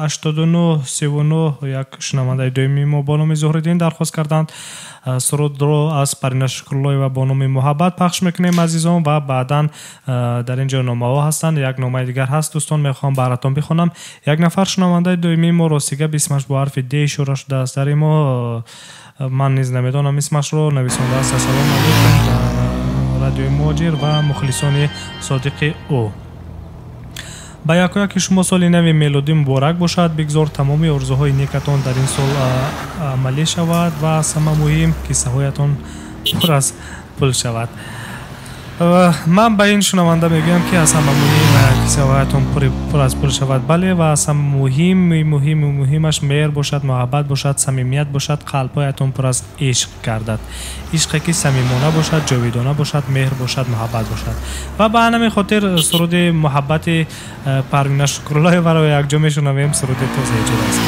Speaker 2: 8939 یک شنونده دومی ما بانوی زهرالدین درخواست کردند سرود رو از پروین شکرالله و بانوی محبت پخش میکنیم عزیزان و بعدا در اینجا نامه ها هستند. یک نامه دیگر هست دوستان میخوام براتون بخونم. یک نفر شنونده دومی ما راستیگه اسمش با حرف دی شروع شده است. در ما من نیز نمیدانم اسمش رو نویسنده است. سلام علیکم رادیو مهاجر و مخلصان صادق او. با یکی شما سال نو میلادی مبارک باشد. بگذار تمامی آرزوهای نیکتان در این سال عملی شود و از همه مهم کیسه هایتان پر از پول شود. من به این شنونده میگم که از همه مهم کیسه هایتان پر از پول شود. بله و از همه مهمش مهر باشد، محبت باشد، صمیمیت باشد، قلبهایتان پر از عشق گردد. عشقی که صمیمانه باشد، جاودانه باشد، مهر باشد، محبت باشد. و به همین خاطر سرود محبت پروین شکرالله برای یک جا میشنویم. سرود تازه ایجاد است.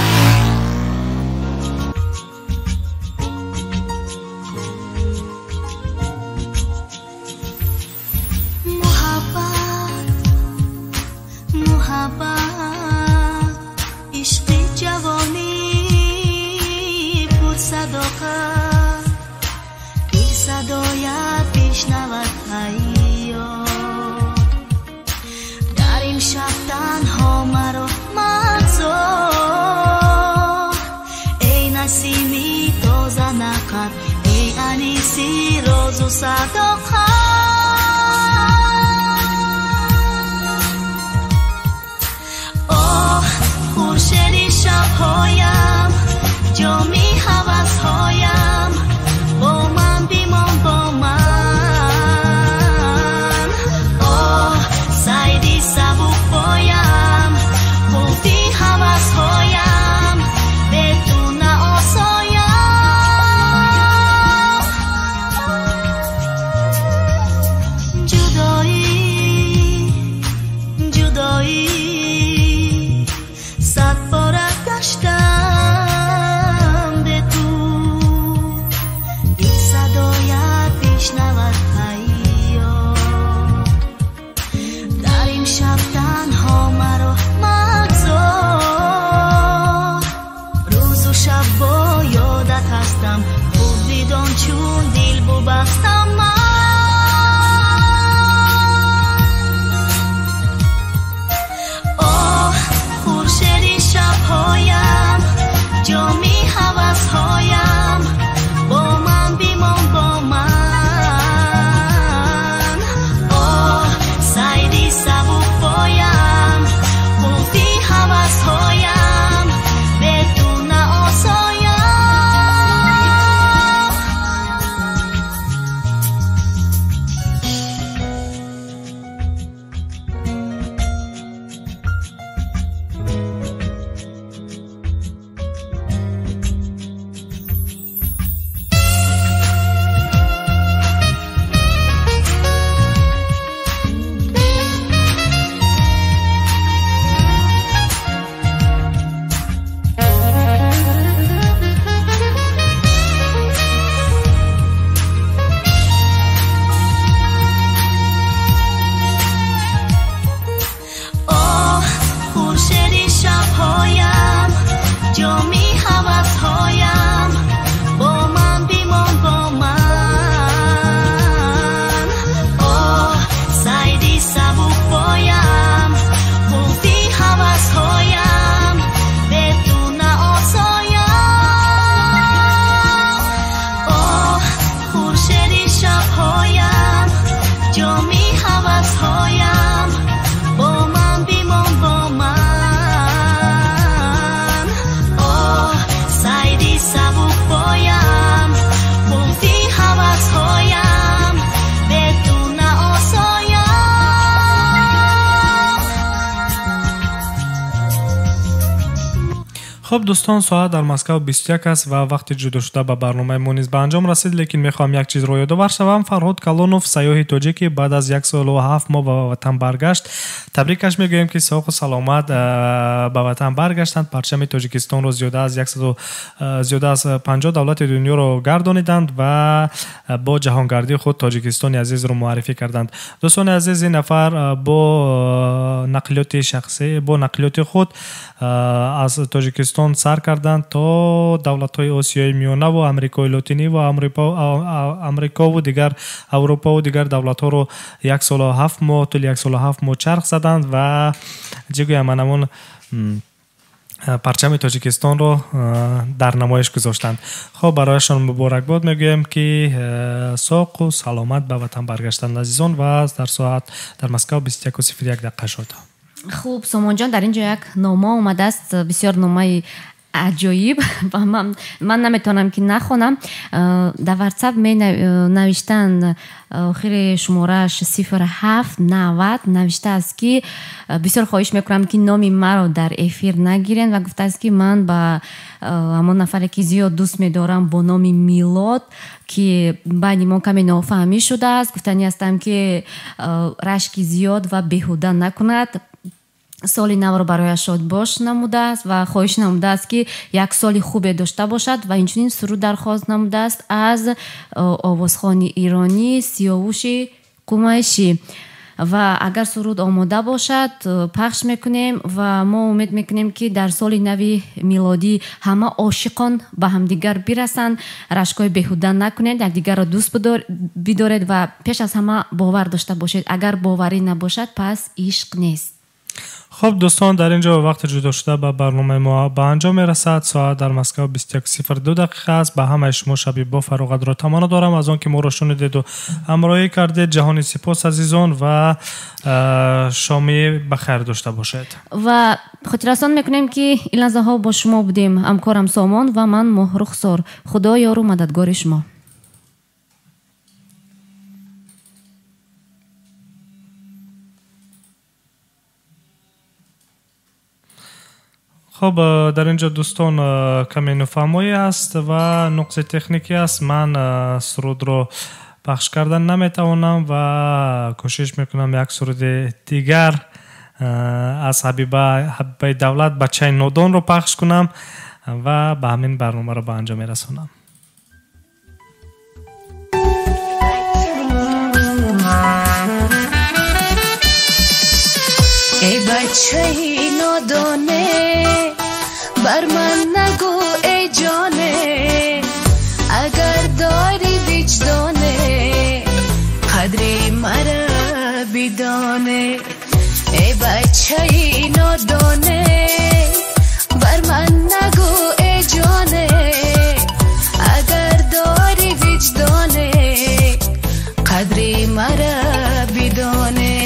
Speaker 2: خب دوستان ساعت در مسکو 21 است و وقتی جدا شده به برنامه ما نیز به انجام رسید، لیکن میخوام یک چیز رو یادآور شوم. فرهاد کلونوف سیاح تاجیکی بعد از 1 سال و 7 ماه به وطن برگشت. تبریکش میگویم که ساق و سلامت به وطن برگشتند. پرچم تاجیکستان رو زیاده از 50 دولت دنیا رو گردانیدند و با جهانگردی خود تاجیکستان عزیز رو معرفی کردند. دوستان عزیز، این نفر با نقلیات شخصی با نقلیات خود از تاجیکستان سر کردند تا دولت‌های آسیای میانه و آمریکای لاتینی و آمریکا و دیگر اروپا و دیگر دولت‌ها رو 1 سال و 7 ماه طول 1 سال و 7 ماه چرخ زدند و جگوی منمون پرچم تاجیکستان رو در نمایش گذاشتند. خب برایشان مبارک باد میگویم که ساق و سلامت به وطن برگشتند عزیزان. و در ساعت در مسکو 21:01 شد.
Speaker 3: خوب سامان جان، در اینجا یک نامه اومده است، بسیار نامه عجایب و من نمیتونم که نخونم. در واتساپ می نوشتن آخر شمارهش 0790 نوشته است که بسیار خواهش میکنم که نامی مرا در افیر نگیرین و گفته است که من با همون نفری که زیاد دوست میدارم با نام میلاد که بین ما کمی نافهمی شده است، گفتنی هستم که رشک زیاد و بیهوده نکند، سالی نو رو برایش شاد باش نموده است و خواهش نموده است که 1 سال خوب داشته باشد و اینچنین سرود درخواست نموده است از آوازخوان ایرانی سیاوش قمیشی و اگر سرود آماده باشد پخش میکنیم و ما امید میکنیم که در سال نو میلادی همه عاشقان به همدیگر برسند، رشکای بیهوده نکنید، یکدیگر را دوست بدارید و پیش از همه باور داشته باشید. اگر باوری نباشد پس عشق نیست.
Speaker 2: خب دوستان، در اینجا وقت جدا شده به برنامه ما به انجام میرسد. ساعت در مسکو 21:02 است. به همه شما شب با فراغت را تمنا دارم از آن که ما را شنیدید و همراهی کردید. جهانی سپاس عزیزان و شامی بخیر داشته باشید.
Speaker 3: و خاطررسان میکنیم که این لحظه ها با شما بودیم همکارم سامان و من مهرخسار. خدا یار و مددگار شما.
Speaker 2: خب در اینجا دوستان کمی نفهمایی است و نقص تکنیکی است. من سرود رو پخش کردن نمیتوانم و کوشش میکنم یک سرود دیگر از حبیبه دولت بچه نادان رو پخش کنم و به همین برنامه رو به انجام میرسونم.
Speaker 7: ای بچه نادانه بر من نگو ای جانه، اگر داری وجدانه قدری مرا بدانه. ای بچه نادانه بر من نگو ای جانه، اگر داری وجدانه قدری مرا بدانه.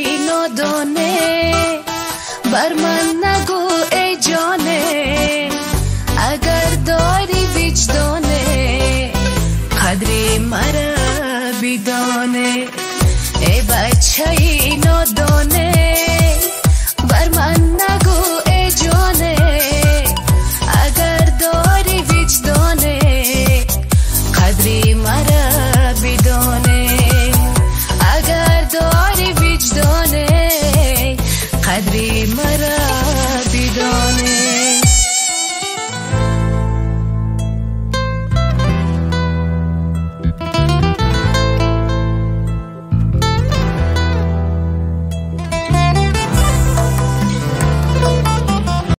Speaker 7: نادانه بر من نگو ای جانه اگر داری وجدانه قدری مرا بدانه